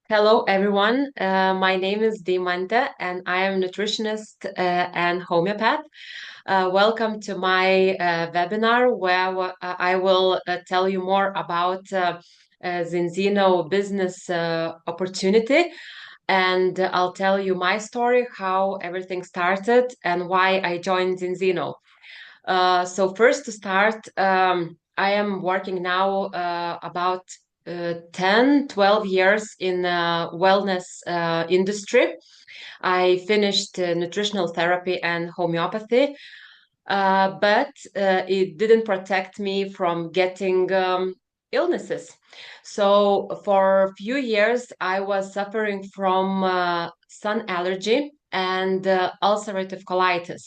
Hello, everyone. My name is Deimantė, and I am nutritionist and homeopath. Welcome to my webinar where I will tell you more about Zinzino business opportunity, and I'll tell you my story, how everything started, and why I joined Zinzino. So first to start, I am working now about 10, 12 years in wellness industry. I finished nutritional therapy and homeopathy, but it didn't protect me from getting illnesses. So for a few years, I was suffering from sun allergy and ulcerative colitis.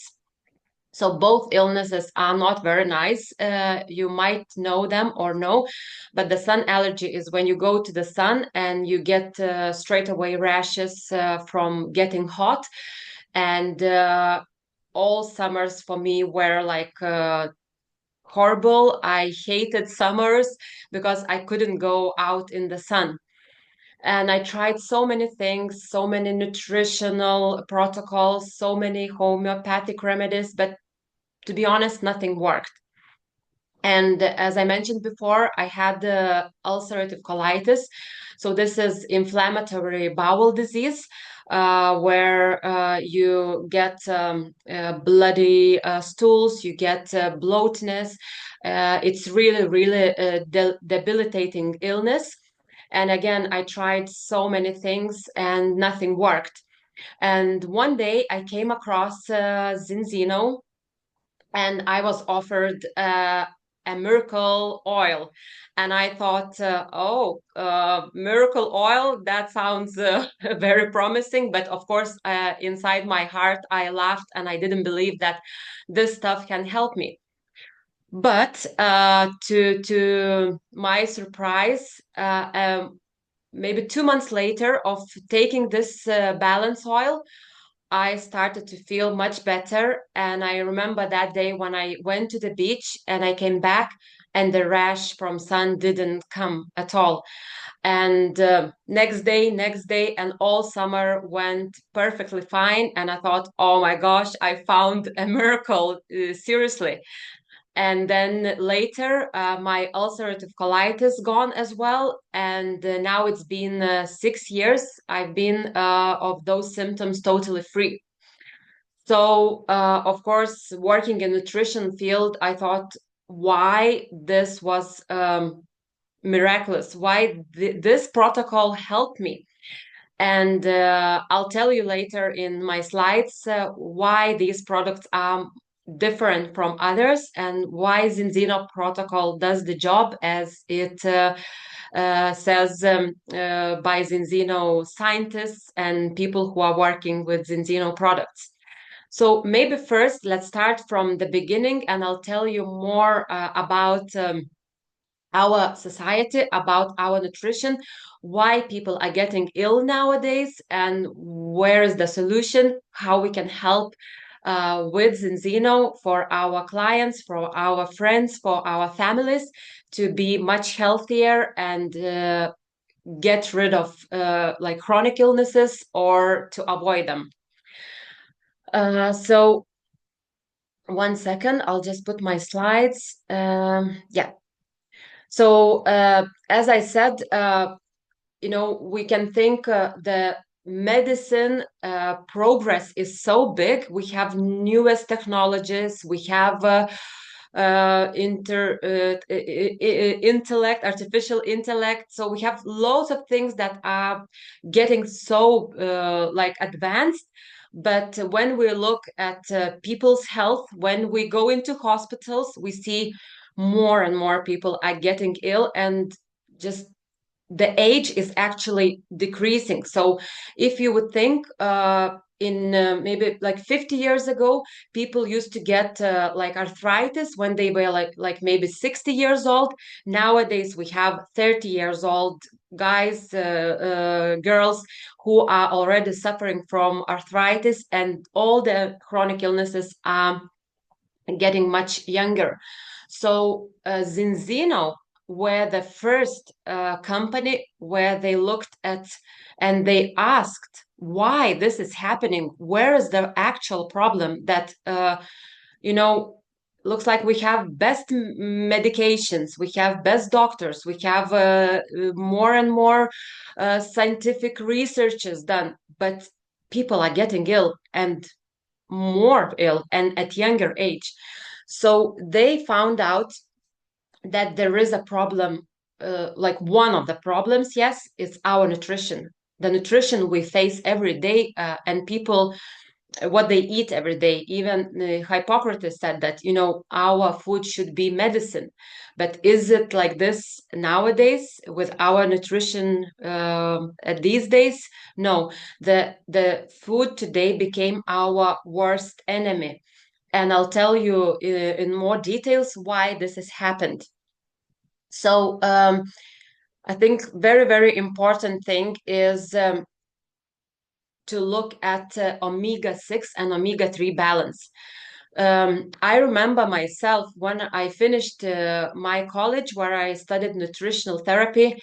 So both illnesses are not very nice. You might know them or no, but the sun allergy is when you go to the sun and you get straight away rashes from getting hot. And all summers for me were like horrible. I hated summers because I couldn't go out in the sun. And I tried so many things, so many nutritional protocols, so many homeopathic remedies, but to be honest, nothing worked. And as I mentioned before, I had the ulcerative colitis. So this is inflammatory bowel disease, where you get bloody stools, you get bloatness. It's really, really debilitating illness. And again, I tried so many things and nothing worked. And one day I came across Zinzino, and I was offered a miracle oil. And I thought, miracle oil, that sounds very promising. But of course, inside my heart, I laughed and I didn't believe that this stuff can help me. But to my surprise, maybe 2 months later of taking this balance oil, I started to feel much better. And I remember that day when I went to the beach and I came back and the rash from sun didn't come at all. And next day, and all summer went perfectly fine. And I thought, oh my gosh, I found a miracle, seriously. And then later, my ulcerative colitis gone as well. And now it's been 6 years. I've been of those symptoms totally free. So, of course, working in nutrition field, I thought why this was miraculous, why this protocol helped me. And I'll tell you later in my slides why these products are different from others and why Zinzino protocol does the job as it says by Zinzino scientists and people who are working with Zinzino products. So maybe first let's start from the beginning, and I'll tell you more about our society, about our nutrition, why people are getting ill nowadays, and where is the solution, how we can help with Zinzino for our clients, for our friends, for our families to be much healthier and get rid of like chronic illnesses or to avoid them. So one second, I'll just put my slides. Yeah. So as I said, we can think the medicine progress is so big. We have newest technologies. We have intellect, artificial intellect. So we have loads of things that are getting so like advanced. But when we look at people's health, when we go into hospitals, we see more and more people are getting ill, and just the age is actually decreasing. So if you would think in maybe like 50 years ago, people used to get like arthritis when they were like maybe 60 years old. Nowadays we have 30 years old guys, girls who are already suffering from arthritis, and all the chronic illnesses are getting much younger. So Zinzino were the first company where they looked at and they asked why this is happening. Where is the actual problem that, you know, looks like we have best medications, we have best doctors, we have more and more scientific researches done, but people are getting ill and more ill and at younger age. So they found out that there is a problem, like one of the problems, yes, is our nutrition. The nutrition we face every day, and people, what they eat every day. Even Hippocrates said that, our food should be medicine. But is it like this nowadays with our nutrition at these days? No, the food today became our worst enemy. And I'll tell you in more details why this has happened. So I think very, very important thing is to look at omega-6 and omega-3 balance. I remember myself when I finished my college where I studied nutritional therapy.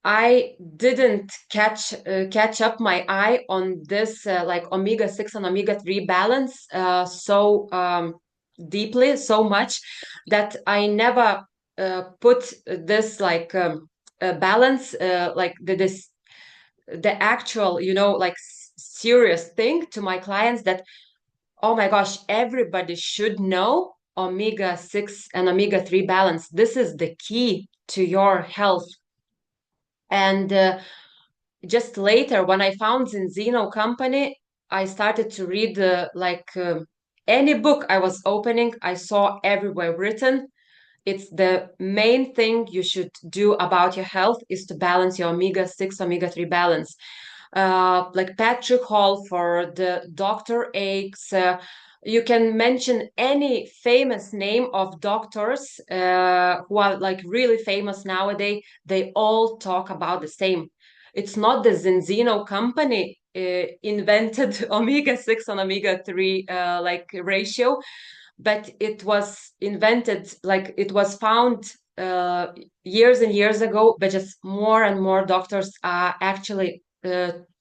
I didn't catch up my eye on this like omega-6 and omega-3 balance so deeply, so much that I never put this like balance like the actual, like serious thing to my clients, that, oh my gosh, everybody should know omega-6 and omega-3 balance. This is the key to your health. And just later, when I found Zinzino company, I started to read any book I was opening, I saw everywhere written, it's the main thing you should do about your health is to balance your omega-6, omega-3 balance. Like Patrick Hall for the Dr. Aches. You can mention any famous name of doctors who are like really famous nowadays. They all talk about the same. It's not the Zinzino company invented omega-6 and omega-3 like ratio, but it was invented, like it was found years and years ago, but just more and more doctors are actually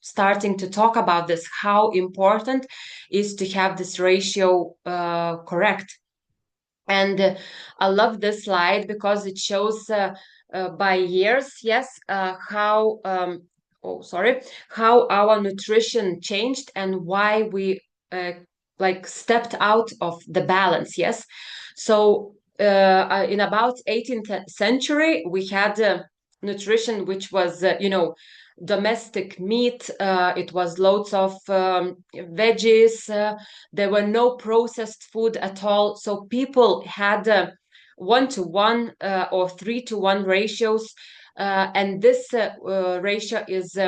starting to talk about this, how important is to have this ratio correct. And I love this slide because it shows by years, yes, how our nutrition changed and why we like stepped out of the balance, yes. So in about 18th century, we had nutrition which was, domestic meat. It was loads of veggies. There were no processed food at all. So people had 1-to-1 or 3-to-1 ratios. And this ratio is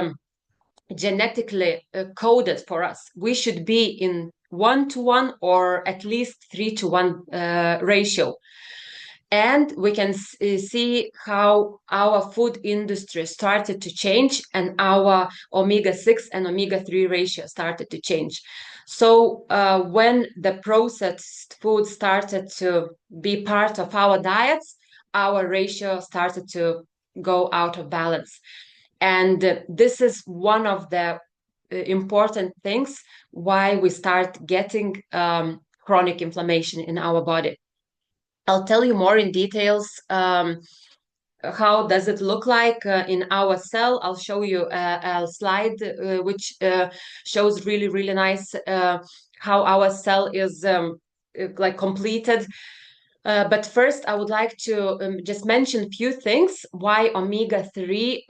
genetically coded for us. We should be in 1-to-1 or at least 3-to-1 ratio. And we can see how our food industry started to change and our omega-6 and omega-3 ratio started to change. So when the processed food started to be part of our diets, our ratio started to go out of balance. And this is one of the important things why we start getting chronic inflammation in our body. I'll tell you more in details. How does it look like in our cell? I'll show you a slide which shows really, really nice how our cell is like completed. But first, I would like to just mention a few things why omega-3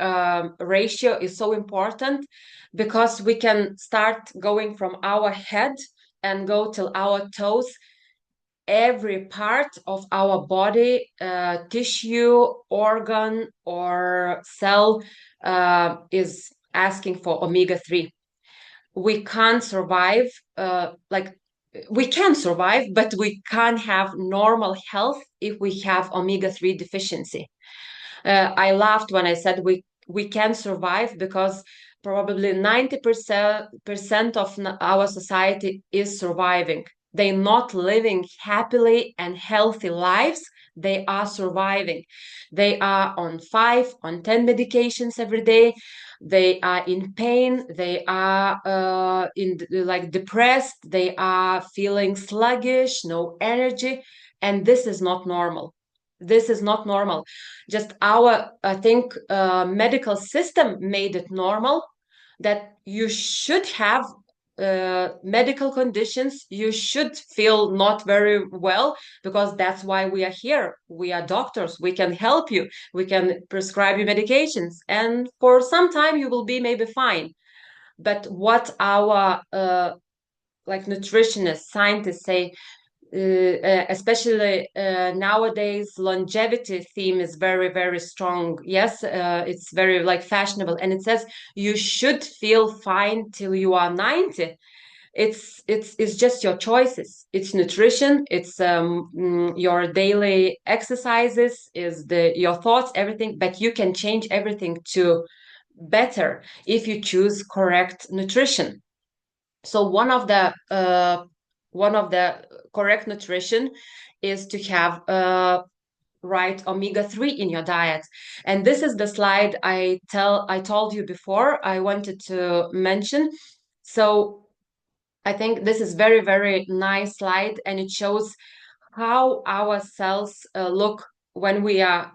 ratio is so important, because we can start going from our head and go till our toes. Every part of our body, tissue, organ, or cell is asking for omega-3. We can't survive, we can survive, but we can't have normal health if we have omega-3 deficiency. I laughed when I said we can survive because probably 90% of our society is surviving. They're not living happily and healthy lives. they are surviving. They are on 5, on 10 medications every day. They are in pain. They are like depressed. They are feeling sluggish, no energy, and this is not normal. This is not normal. Just our, I think, medical system made it normal that you should have medical conditions, you should feel not very well, because that's why we are here. We are doctors. We can help you. We can prescribe you medications, and for some time you will be maybe fine. But what our like nutritionists, scientists say, especially nowadays, longevity theme is very, very strong. Yes, it's very like fashionable, and it says you should feel fine till you are 90. It's just your choices. It's nutrition, it's your daily exercises, is the your thoughts, everything. But you can change everything to better if you choose correct nutrition. So one of the correct nutrition is to have right omega-3 in your diet. And this is the slide I told you before I wanted to mention. So I think this is very, very nice slide, and it shows how our cells look when we are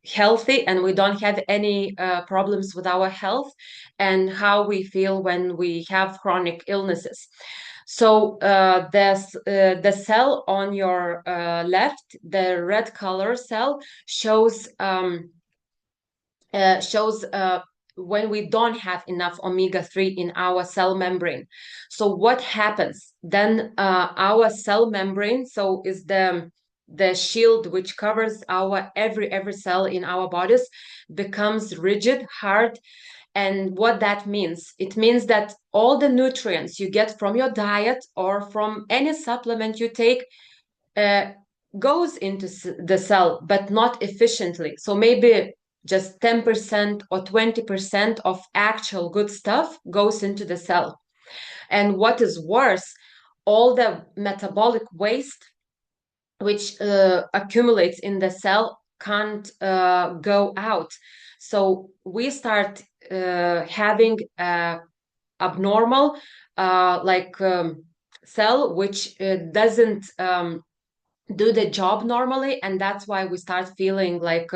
healthy and we don't have any problems with our health, and how we feel when we have chronic illnesses. So the cell on your left, the red color cell, shows shows when we don't have enough omega-3 in our cell membrane. So what happens then? Our cell membrane, so is the shield which covers our every cell in our bodies, becomes rigid, hard. And what that means? It means that all the nutrients you get from your diet or from any supplement you take uh, goes into the cell, but not efficiently. So maybe just 10% or 20% of actual good stuff goes into the cell. And what is worse, all the metabolic waste which accumulates in the cell can't go out. So we start having abnormal cell which doesn't do the job normally, and that's why we start feeling like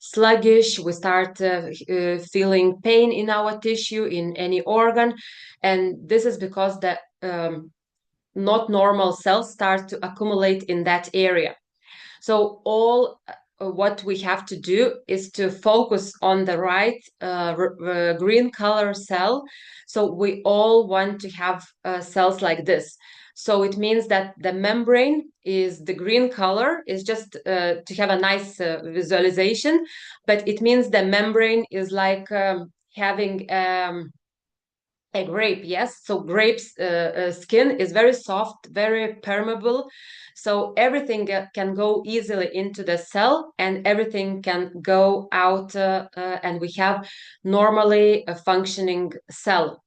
sluggish. We start feeling pain in our tissue, in any organ, and this is because the not normal cells start to accumulate in that area. So all what we have to do is to focus on the right green color cell. So we all want to have cells like this. So it means that the membrane is the green color, is just to have a nice visualization, but it means the membrane is like having a grape. Yes, so grapes skin is very soft, very permeable, so everything can go easily into the cell, and everything can go out, and we have normally a functioning cell.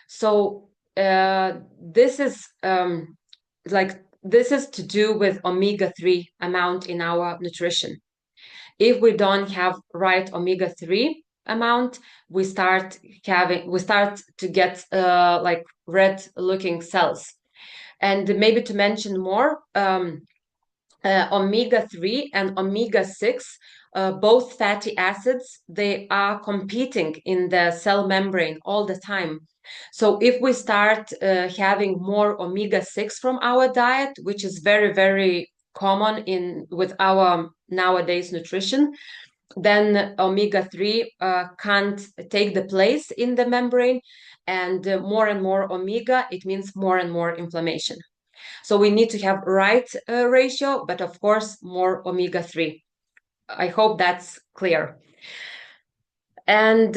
So this is this is to do with omega-3 amount in our nutrition. If we don't have right omega-3 amount, we start to get like red looking cells. And maybe to mention more, omega-3 and omega-6, both fatty acids, they are competing in the cell membrane all the time. So if we start having more omega-6 from our diet, which is very, very common in with our nowadays nutrition, then omega-3 can't take the place in the membrane, and more and more omega, it means more and more inflammation. So we need to have right ratio, but of course more omega-3. I hope that's clear. And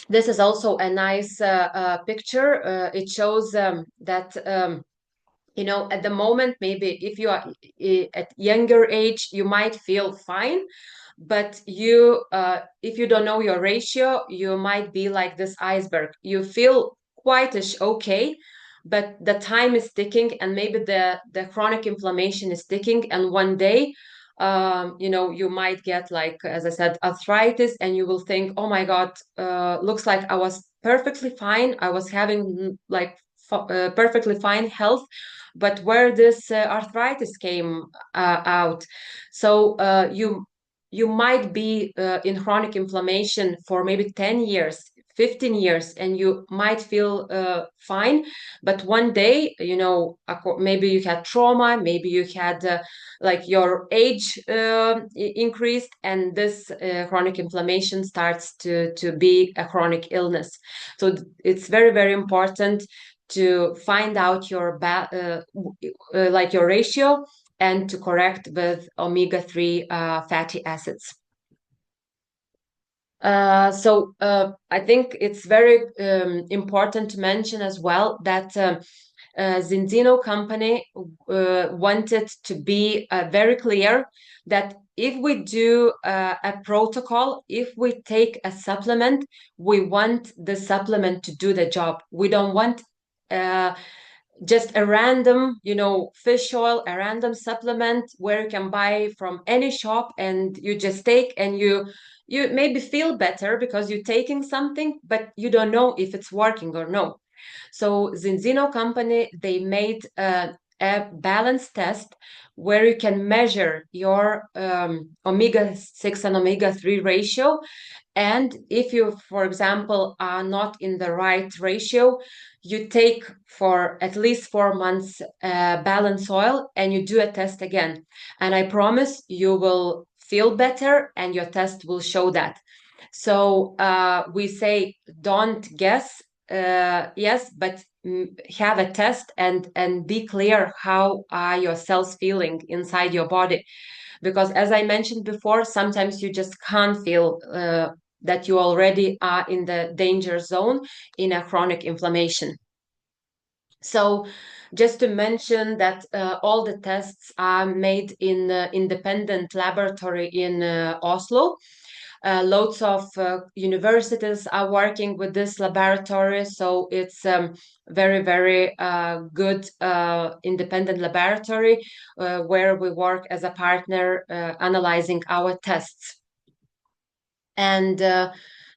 this is also a nice picture. It shows that at the moment, maybe if you are at younger age, you might feel fine, but if you don't know your ratio, you might be like this iceberg. You feel quite-ish okay, but the time is ticking, and maybe the chronic inflammation is ticking, and one day you might get, like, as I said, arthritis, and you will think, oh my God, looks like I was perfectly fine. I was having like perfectly fine health, but where this arthritis came out? So you might be in chronic inflammation for maybe 10 years, 15 years, and you might feel fine. But one day, maybe you had trauma, maybe you had like your age increased, and this chronic inflammation starts to be a chronic illness. So it's very, very important to find out your like your ratio, and to correct with omega-3 fatty acids. I think it's very important to mention as well that Zinzino company wanted to be very clear that if we do a protocol, if we take a supplement, we want the supplement to do the job. We don't want uh, just a random, fish oil, a random supplement where you can buy from any shop, and you just take, and you maybe feel better because you're taking something, but you don't know if it's working or no. So Zinzino company, they made a balance test where you can measure your omega-6 and omega-3 ratio. And if you, for example, are not in the right ratio, you take for at least 4 months balance oil, and you do a test again. And I promise you will feel better, and your test will show that. So we say, don't guess, yes, but have a test, and be clear how are your cells feeling inside your body. Because as I mentioned before, sometimes you just can't feel that you already are in the danger zone in a chronic inflammation. So just to mention that all the tests are made in independent laboratory in Oslo. Lots of universities are working with this laboratory, so it's very, very good independent laboratory where we work as a partner analyzing our tests. And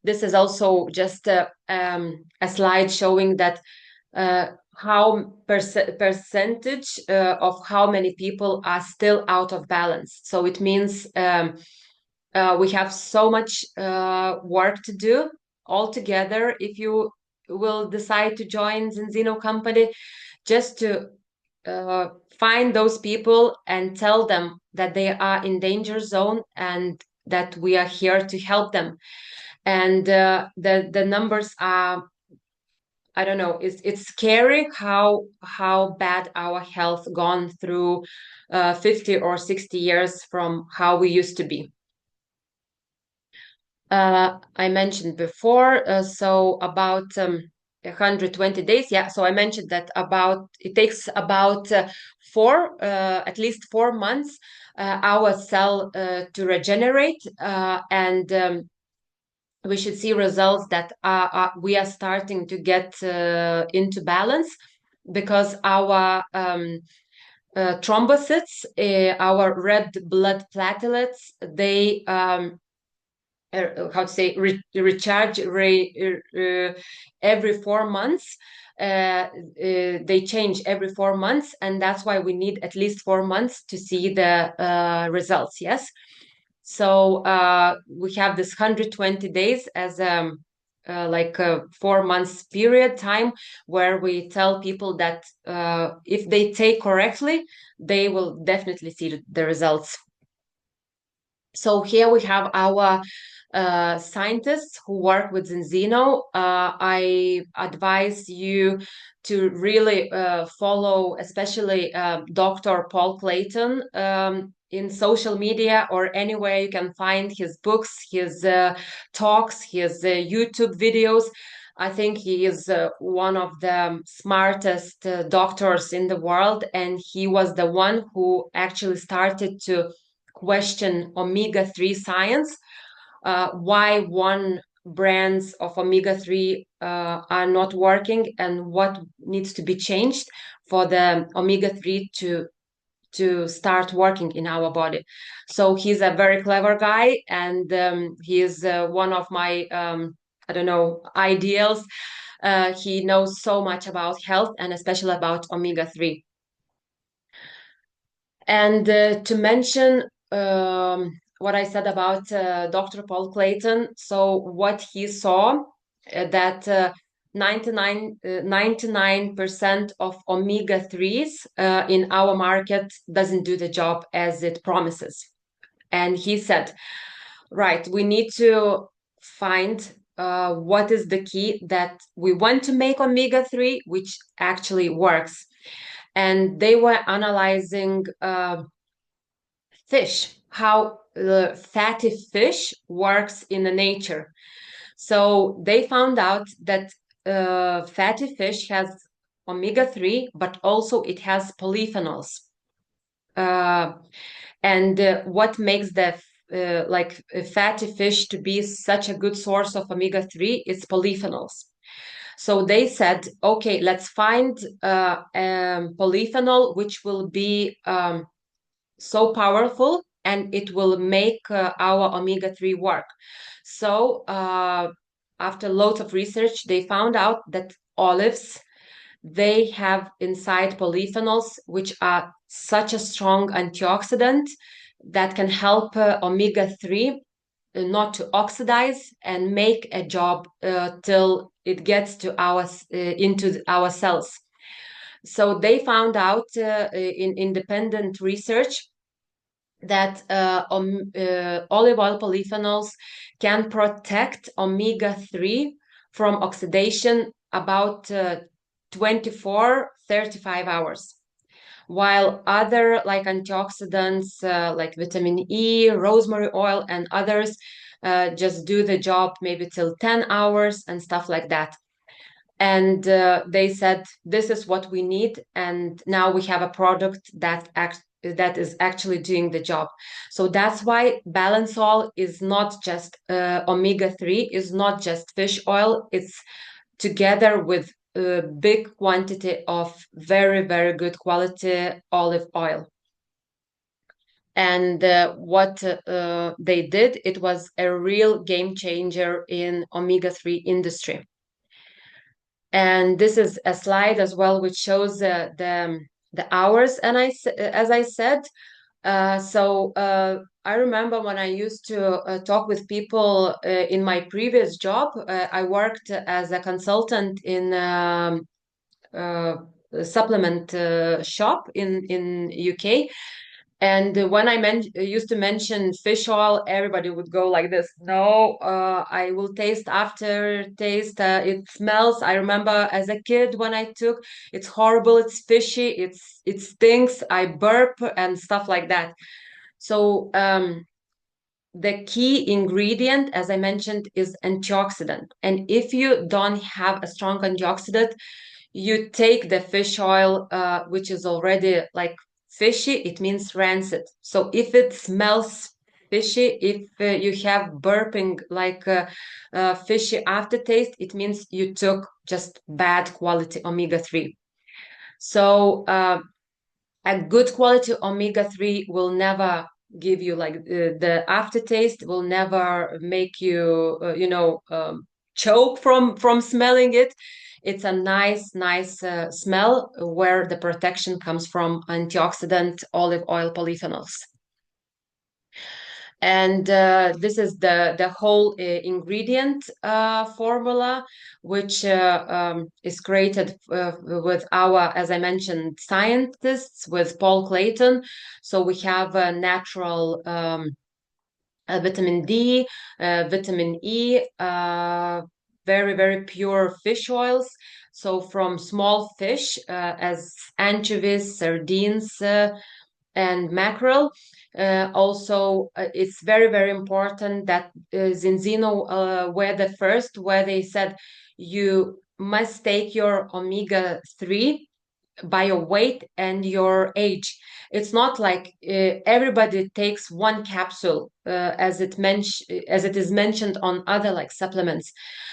this is also just a slide showing that how percentage of how many people are still out of balance. So it means we have so much work to do all together. If you will decide to join Zinzino company, just to uh, find those people and tell them that they are in danger zone, and that we are here to help them. And the numbers are, I don't know, it's scary how bad our health gone through 50 or 60 years from how we used to be. I mentioned before, so about 120 days. Yeah, so I mentioned that about it takes about at least 4 months our cell to regenerate, and we should see results that we are starting to get into balance, because our thrombocytes, our red blood platelets, they how to say, recharge every 4 months. They change every 4 months, and that's why we need at least 4 months to see the results. Yes. So we have this 120 days as like a 4 months period time, where we tell people that if they take correctly, they will definitely see the results. So here we have our scientists who work with Zinzino. I advise you to really follow, especially Dr. Paul Clayton, in social media or anywhere you can find his books, his talks, his YouTube videos. I think he is one of the smartest doctors in the world, and he was the one who actually started to question omega-3 science, why one brands of omega-3 are not working, and what needs to be changed for the omega-3 to to start working in our body. So he's a very clever guy, and he is one of my I don't know, ideals. He knows so much about health and especially about omega-3. And to mention what I said about Dr. Paul Clayton, so what he saw, that 99% of omega-3s in our market doesn't do the job as it promises. And he said, right, we need to find what is the key that we want to make omega-3, which actually works. And they were analyzing fish, how the fatty fish works in the nature. So they found out that fatty fish has omega-3, but also it has polyphenols. Uh, and what makes the like fatty fish to be such a good source of omega-3 is polyphenols. So they said, okay, let's find polyphenol which will be so powerful and it will make our omega-3 work. So after loads of research, they found out that olives, they have inside polyphenols, which are such a strong antioxidant that can help omega-3 not to oxidize and make a job till it gets to our into our cells. So they found out in independent research that olive oil polyphenols can protect omega-3 from oxidation about 24-35 hours, while other like antioxidants like vitamin E, rosemary oil, and others just do the job maybe till 10 hours and stuff like that. And they said, this is what we need, and now we have a product that is actually doing the job. So that's why Balance Oil is not just omega-3, is not just fish oil. It's together with a big quantity of very, very good quality olive oil. And what they did, it was a real game changer in omega-3 industry. And this is a slide as well, which shows the hours. And as I said, I remember when I used to talk with people in my previous job. I worked as a consultant in uh, a supplement shop in UK. And when I used to mention fish oil, everybody would go like this. No, I will taste after taste. It smells. I remember as a kid when I took, it's horrible. It's fishy. It stinks. I burp and stuff like that. So the key ingredient, as I mentioned, is antioxidant. And if you don't have a strong antioxidant, you take the fish oil, which is already like fishy, it means rancid. So if it smells fishy, if you have burping like fishy aftertaste, it means you took just bad quality omega-3. So a good quality omega-3 will never give you like the aftertaste, will never make you choke from smelling it. It's a nice smell where the protection comes from antioxidant olive oil polyphenols. And this is the whole ingredient formula, which is created with our, as I mentioned, scientists, with Paul Clayton. So we have a natural vitamin D, vitamin E, very, very pure fish oils. So from small fish, as anchovies, sardines, and mackerel. Also, it's very, very important that Zinzino were the first, where they said you must take your omega-3 by your weight and your age. It's not like everybody takes one capsule as it is mentioned on other like supplements,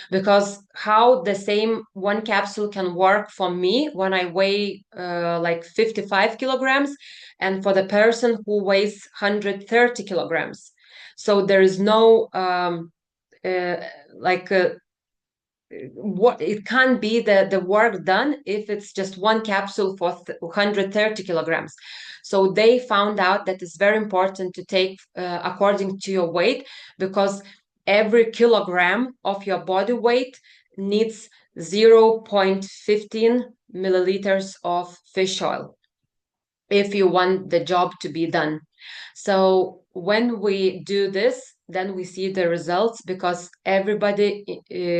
because how the same one capsule can work for me when I weigh like 55 kilograms, and for the person who weighs 130 kilograms. So there is no uh, like what it can't be the work done if it's just one capsule for 130 kilograms. So they found out that it's very important to take according to your weight, because every kilogram of your body weight needs 0.15 milliliters of fish oil if you want the job to be done. So when we do this, then we see the results, because everybody,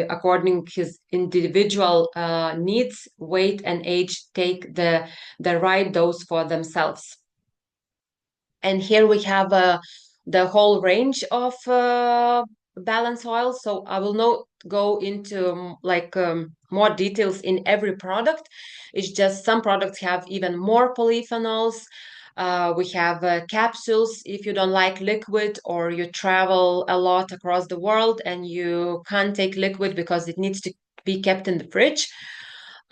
according his individual needs, weight, and age, take the right dose for themselves. And here we have the whole range of balance oil. So I will not go into more details in every product. It's just some products have even more polyphenols. We have capsules if you don't like liquid, or you travel a lot across the world and you can't take liquid because it needs to be kept in the fridge.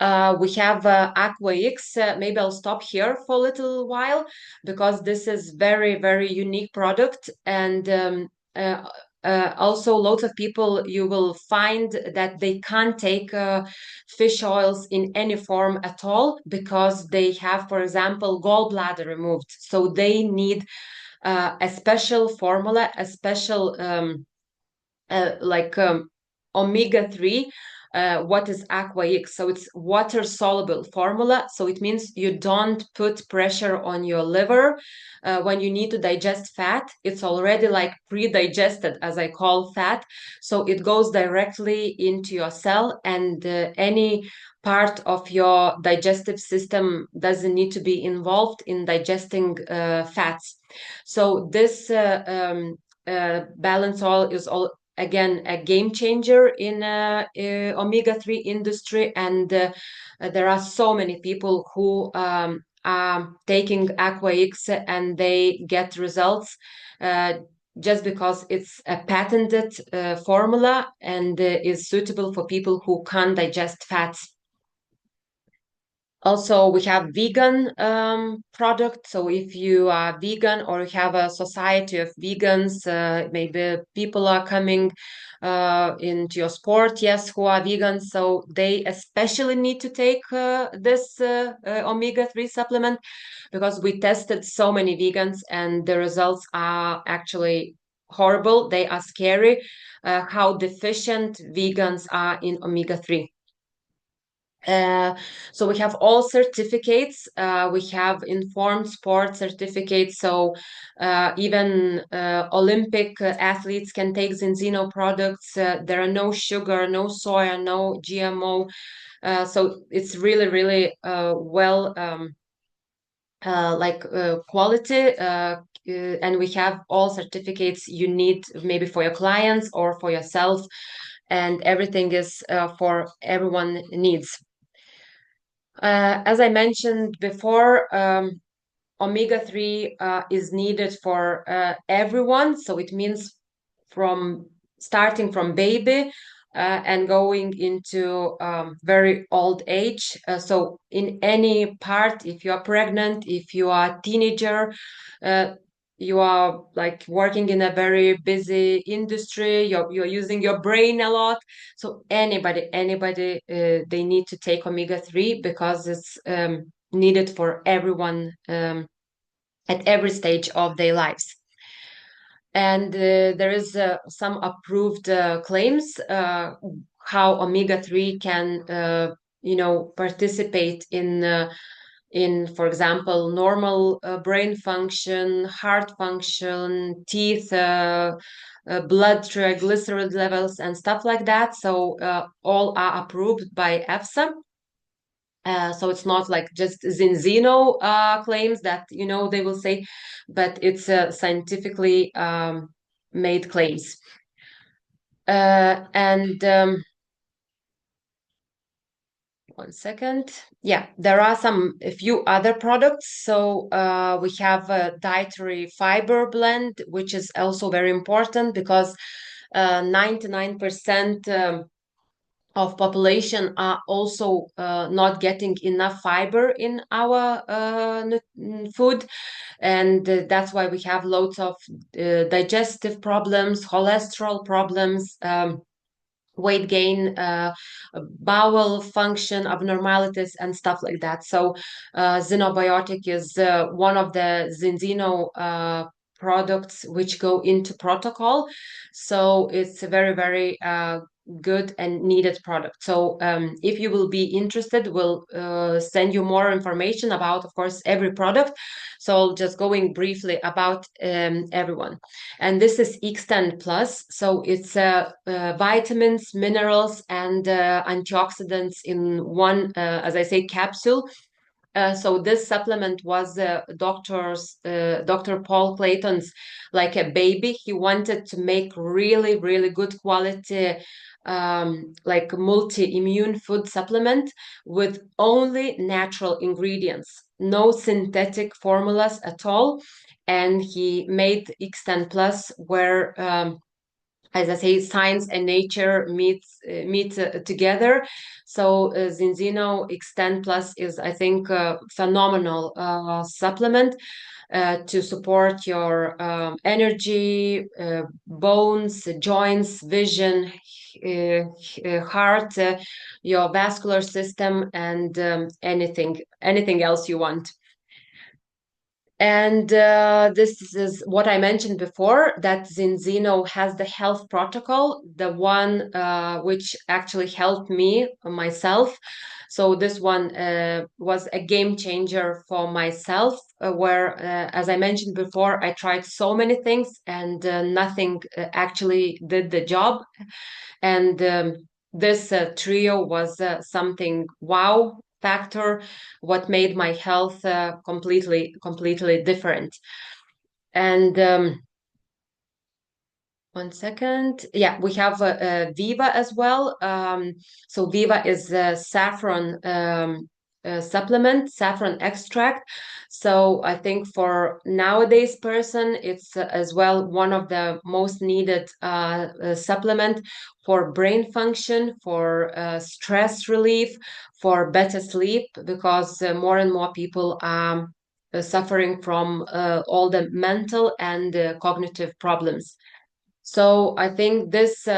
We have Aqua X. Maybe I'll stop here for a little while, because this is very, very unique product. And also lots of people, you will find that they can't take fish oils in any form at all, because they have, for example, gallbladder removed. So they need a special formula, a special like omega-3. What is Aqua X? So it's water soluble formula. So it means you don't put pressure on your liver when you need to digest fat. It's already like pre-digested, as I call fat. So it goes directly into your cell, and any part of your digestive system doesn't need to be involved in digesting fats. So this balance oil is all again a game changer in omega-3 industry. And there are so many people who are taking Aqua X, and they get results uh, just because it's a patented formula, and is suitable for people who can't digest fats. Also, we have vegan product. So if you are vegan, or you have a society of vegans, maybe people are coming into your sport, yes, who are vegan. So they especially need to take this omega-3 supplement, because we tested so many vegans and the results are actually horrible. They are scary, how deficient vegans are in omega-3. Uh, so we have all certificates. We have informed sport certificates. So even Olympic athletes can take Zinzino products. There are no sugar, no soya, no GMO. So it's really, really well quality. And we have all certificates you need, maybe for your clients or for yourself, and everything is for everyone needs. As I mentioned before, omega-3 is needed for everyone. So it means from starting from baby and going into very old age. So in any part, if you are pregnant, if you are a teenager, uh, you are like working in a very busy industry, you're using your brain a lot. So anybody, they need to take omega-3, because it's needed for everyone at every stage of their lives. And there is some approved claims how omega-3 can participate in, for example, normal brain function, heart function, teeth, blood triglyceride levels, and stuff like that. So all are approved by EFSA. So it's not like just Zinzino claims that they will say, but it's scientifically made claims. And One second. Yeah, there are a few other products. So we have a dietary fiber blend, which is also very important because 99% of population are also not getting enough fiber in our food, and that's why we have loads of digestive problems, cholesterol problems. Weight gain, bowel function abnormalities, and stuff like that. So, Xenobiotic is one of the Zinzino products which go into protocol. So, it's a very, very good and needed product. So, if you will be interested, we'll send you more information about, of course, every product. So, just going briefly about everyone. And this is Extend Plus. So it's vitamins, minerals, and antioxidants in one, as I say, capsule. So this supplement was Dr. Paul Clayton's like a baby. He wanted to make really, really good quality, like multi-immune food supplement with only natural ingredients, no synthetic formulas at all. And he made Extend Plus where as I say, science and nature meet together. So Zinzino Extend Plus is, I think, a phenomenal supplement to support your energy, bones, joints, vision, heart, your vascular system, and anything else you want. And this is what I mentioned before, that Zinzino has the health protocol, the one which actually helped me myself. So this one was a game changer for myself, where, as I mentioned before, I tried so many things and nothing actually did the job. And this trio was something wow factor, what made my health completely different. And one second. Yeah, we have Viva as well. So Viva is a saffron supplement, saffron extract. So I think for nowadays person, it's as well one of the most needed supplement for brain function, for stress relief, for better sleep, because more and more people are suffering from all the mental and cognitive problems. So I think this,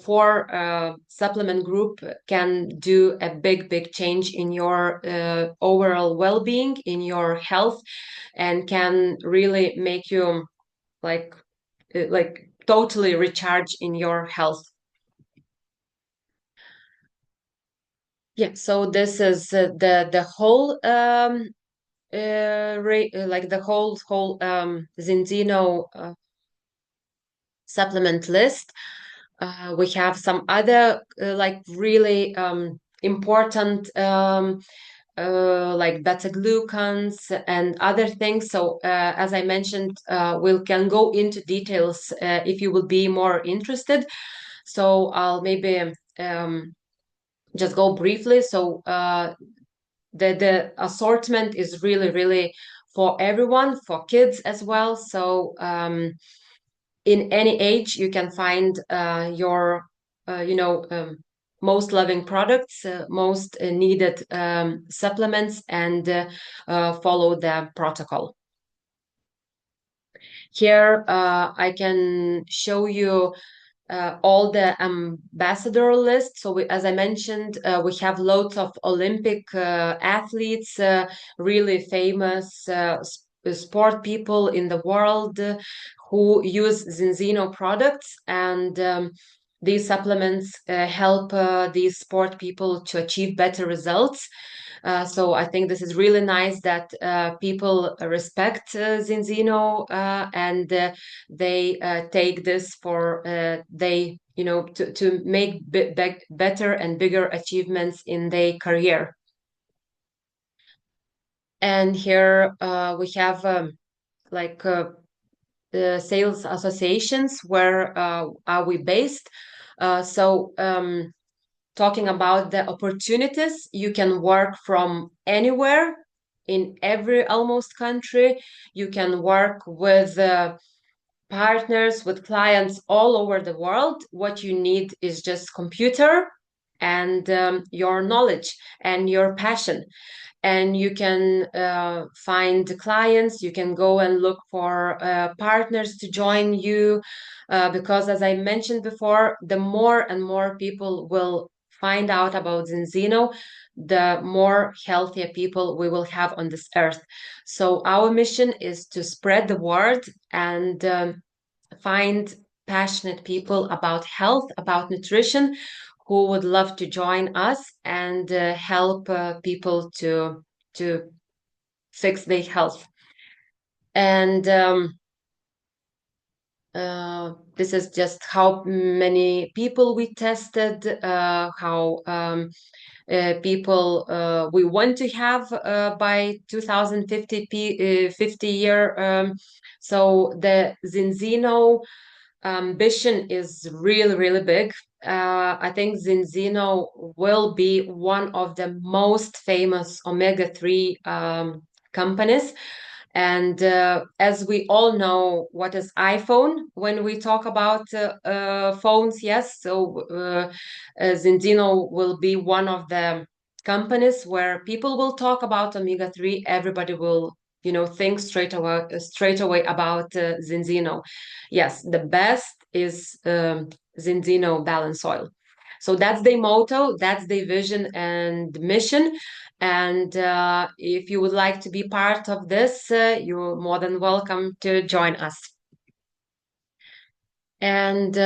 four supplement group can do a big change in your overall well-being, in your health, and can really make you like totally recharge in your health. Yeah. So this is the whole like the whole Zinzino supplement list. We have some other like really important like beta glucans and other things. So as I mentioned, we can go into details if you will be more interested. So I'll maybe just go briefly. So the assortment is really for everyone, for kids as well. So in any age you can find your most loving products, most needed supplements, and follow the protocol. Here I can show you all the ambassador list. So as I mentioned, we have loads of Olympic athletes, really famous sport people in the world who use Zinzino products, and these supplements help these sport people to achieve better results. So I think this is really nice that people respect Zinzino, and they take this for they to make better and bigger achievements in their career. And here we have like the sales associations. Where are we based? So talking about the opportunities. You can work from anywhere in every almost country. You can work with partners, with clients all over the world. What you need is just computer and your knowledge and your passion, and you can find clients. You can go and look for partners to join you, because as I mentioned before, the more and more people will find out about Zinzino, the more healthier people we will have on this earth. So our mission is to spread the word and find passionate people about health, about nutrition, who would love to join us and help people to fix their health. And this is just how many people we tested, how people we want to have by 2050 50 year. So the Zinzino ambition is really, really big. I think Zinzino will be one of the most famous omega-3 companies. And as we all know, what is iPhone when we talk about phones? Yes, so Zinzino will be one of the companies where people will talk about omega-3. Everybody will, think straight away about Zinzino. Yes, the best is Zinzino Balance Oil. So that's their motto, that's their vision and mission. And if you would like to be part of this, you're more than welcome to join us. And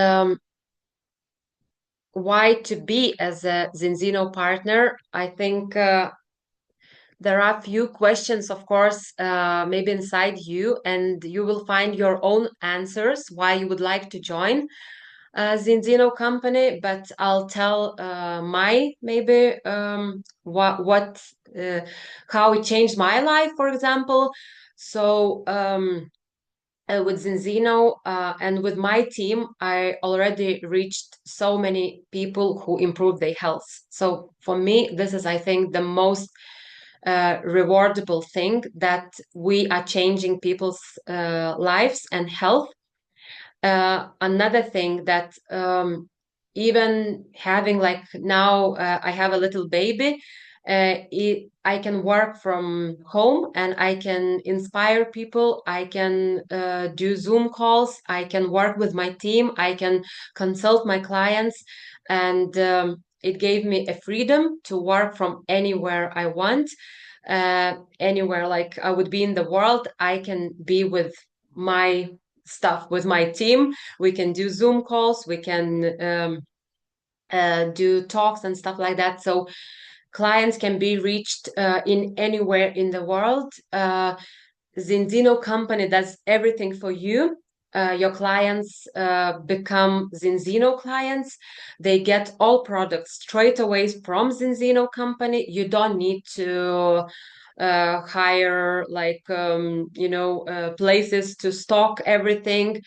why to be as a Zinzino partner? I think there are a few questions, of course, maybe inside you, and you will find your own answers why you would like to join Zinzino company. But I'll tell my maybe what how it changed my life, for example. So with Zinzino and with my team, I already reached so many people who improved their health. So for me, this is, I think, the most rewardable thing, that we are changing people's lives and health. Another thing that even having, like now, I have a little baby. I can work from home and I can inspire people. I can do Zoom calls. I can work with my team. I can consult my clients, and it gave me a freedom to work from anywhere I want. Anywhere, like I would be in the world, I can be with my stuff, with my team. We can do Zoom calls, we can do talks and stuff like that. So clients can be reached in anywhere in the world. Zinzino company does everything for you. Your clients become Zinzino clients. They get all products straight away from Zinzino company. You don't need to hire like places to stock everything.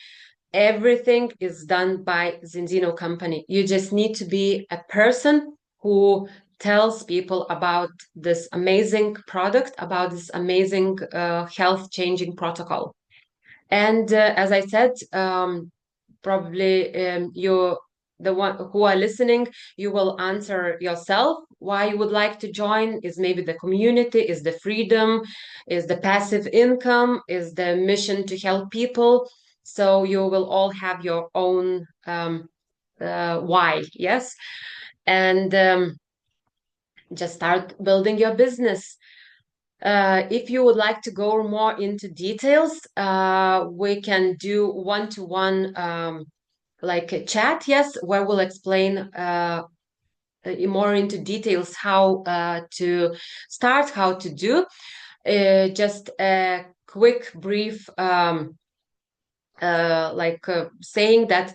Everything is done by Zinzino company. You just need to be a person who tells people about this amazing product, about this amazing health changing protocol. And as I said, probably you, the one who are listening, you will answer yourself why you would like to join. Is maybe the community, is the freedom, is the passive income, is the mission to help people. So you will all have your own why, yes. And just start building your business. If you would like to go more into details, we can do one-to-one like a chat, yes, where we'll explain more into details how to start, how to do. Just a quick brief saying that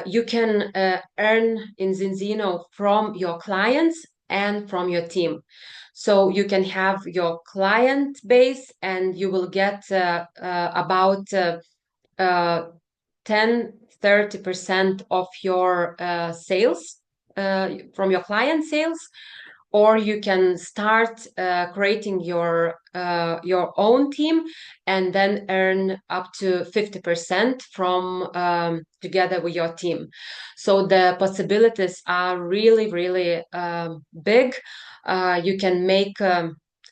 you can earn in Zinzino from your clients and from your team. So you can have your client base and you will get about 10, 30% of your sales from your client sales, or you can start creating your own team and then earn up to 50% from together with your team. So the possibilities are really, really big. You can make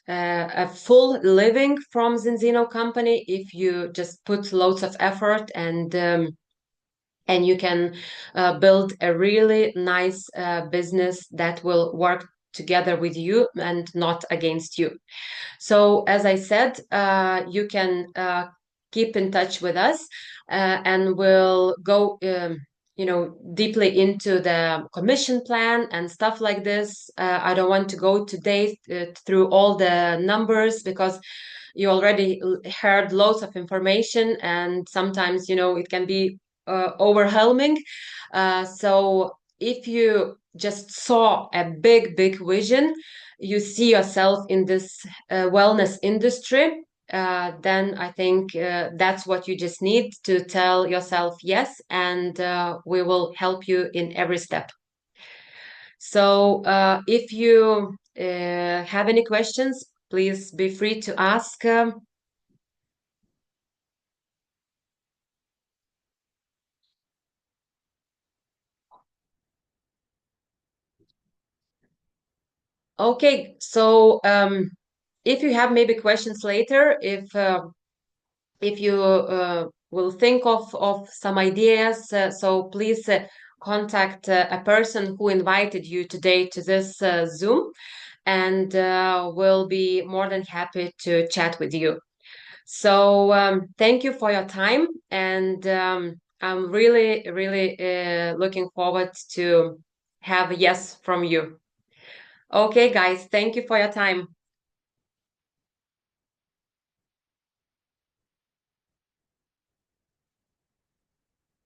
a full living from Zinzino company if you just put loads of effort, and you can build a really nice business that will work together with you and not against you. So, as I said, you can keep in touch with us, and we'll go, deeply into the commission plan and stuff like this. I don't want to go today through all the numbers, because you already heard loads of information, and sometimes, it can be overwhelming. So if you just saw a big, big vision, you see yourself in this wellness industry, then I think that's what you just need to tell yourself yes, and we will help you in every step. So if you have any questions, please be free to ask. Okay, so if you have maybe questions later, if you will think of some ideas, so please contact a person who invited you today to this Zoom, and we'll be more than happy to chat with you. So thank you for your time, and I'm really, really looking forward to have a yes from you. Okay, guys, thank you for your time.